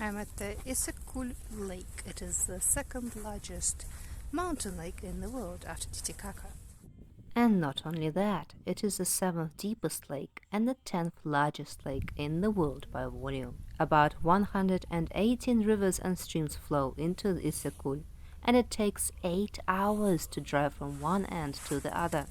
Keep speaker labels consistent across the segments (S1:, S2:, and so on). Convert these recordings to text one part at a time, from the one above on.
S1: I'm at the Issyk-Kul lake. It is the second largest mountain lake in the world after Titicaca.
S2: And not only that, it is the 7th deepest lake and the 10th largest lake in the world by volume. About 118 rivers and streams flow into the Iссык-Куль, and it takes 8 hours to drive from one end to the other.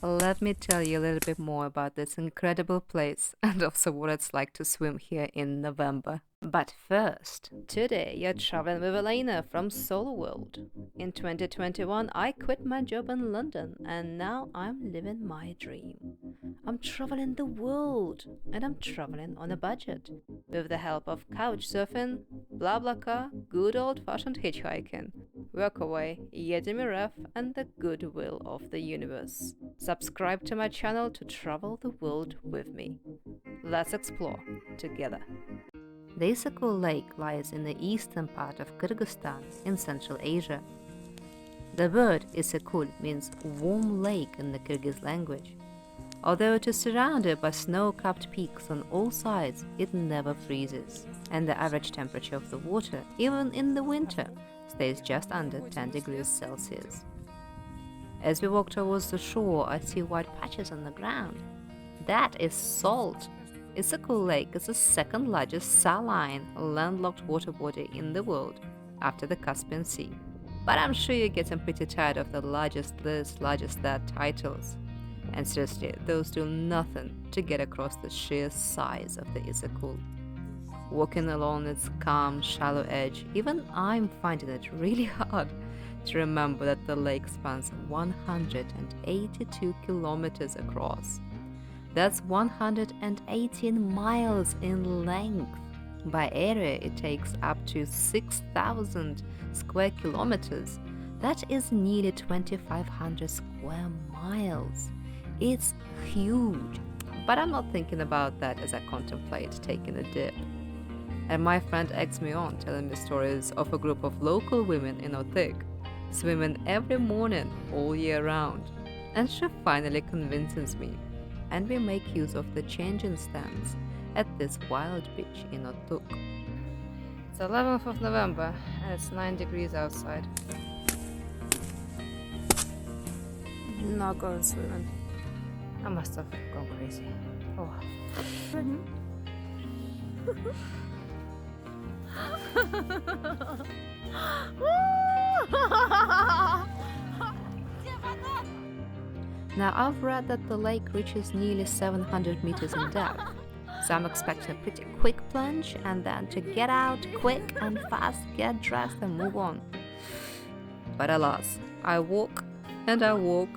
S2: Let me tell you a little bit more about this incredible place and also what it's like to swim here in November. But first, today you're traveling with Elena from Solo World. In 2021, I quit my job in London and now I'm living my dream. I'm traveling the world and I'm traveling on a budget. With the help of couch surfing, BlaBlaCar, good old-fashioned hitchhiking, Workaway, Yedimiref, and the goodwill of the universe. Subscribe to my channel to travel the world with me. Let's explore together. The Iссык-Куль lake lies in the eastern part of Kyrgyzstan in Central Asia. The word Issyk-Kul means warm lake in the Kyrgyz language. Although it is surrounded by snow-capped peaks on all sides, it never freezes, and the average temperature of the water, even in the winter, stays just under 10 degrees Celsius. As we walk towards the shore, I see white patches on the ground. That is salt. Iссык-Куль Lake is the second largest saline, landlocked water body in the world, after the Caspian Sea. But I'm sure you're getting pretty tired of the largest this, largest that titles. And seriously, those do nothing to get across the sheer size of the Iссык-Куль. Walking along its calm, shallow edge, even I'm finding it really hard to remember that the lake spans 182 kilometers across. That's 118 miles in length. By area, it takes up to 6,000 square kilometers. That is nearly 2,500 square miles. It's huge, but I'm not thinking about that as I contemplate taking a dip. And my friend eggs me on, telling me stories of a group of local women in Iссык, swimming every morning all year round. And she finally convinces me, and we make use of the changing stands at this wild beach in Iссık. It's 11th of November and it's 9 degrees outside.
S1: Not going swimming.
S2: I must have gone crazy. Oh. Now, I've read that the lake reaches nearly 700 meters in depth, so I'm expecting a pretty quick plunge and then to get out quick and fast, get dressed and move on. But alas, I walk and I walk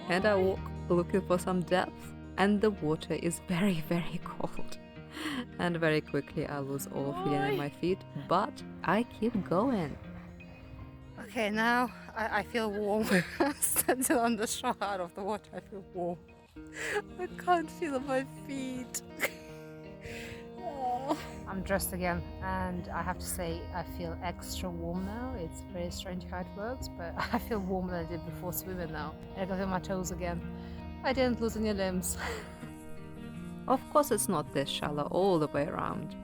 S2: and I walk looking for some depth, and the water is very, very cold. And very quickly I lose all feeling in my feet, but I keep going.
S1: Okay, now I feel warm. Standing on the shore out of the water, I feel warm. I can't feel my feet. Oh.
S2: I'm dressed again, and I have to say I feel extra warm now. It's very strange how it works, but I feel warmer than I did before swimming now. I got on my toes again. I didn't lose any limbs. Of course it's not this shallow all the way around.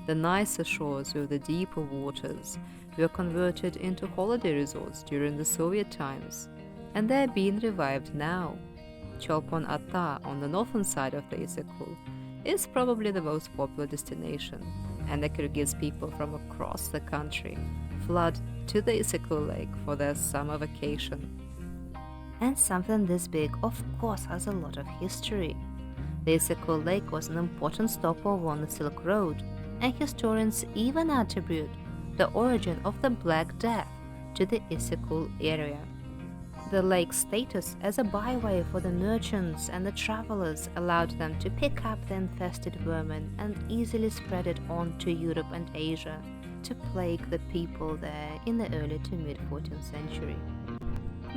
S2: The nicer shores with the deeper waters were converted into holiday resorts during the Soviet times, and they're being revived now. Cholpon Ata on the northern side of the Iссык-Куль is probably the most popular destination, and the Kyrgyz people from across the country flood to the Iссык-Kul lake for their summer vacation. And something this big, of course, has a lot of history. The Iссык-Kul lake was an important stopover on the Silk Road, and historians even attribute the origin of the Black Death to the Iссык-Kul area. The lake's status as a byway for the merchants and the travelers allowed them to pick up the infested vermin and easily spread it on to Europe and Asia to plague the people there in the early to mid-14th century.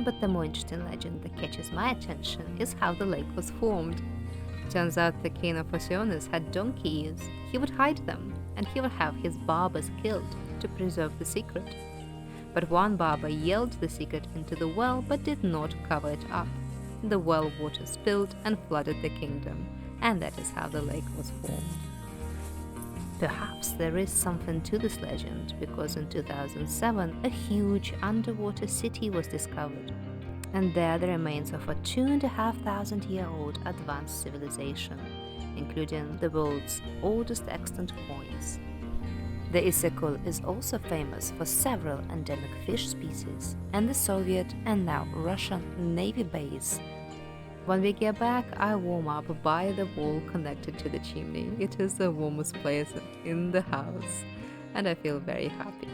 S2: But the more interesting legend that catches my attention is how the lake was formed. Turns out the king of Oceanus had donkeys. He would hide them, and he would have his barbers killed to preserve the secret. But one barber yelled the secret into the well but did not cover it up. The well water spilled and flooded the kingdom, and that is how the lake was formed. Perhaps there is something to this legend, because in 2007 a huge underwater city was discovered, and there the remains of a 2,500-year-old advanced civilization, including the world's oldest extant coins. The Issyk Kul is also famous for several endemic fish species and the Soviet and now Russian Navy base. When we get back, I warm up by the wall connected to the chimney. It is the warmest place in the house, and I feel very happy.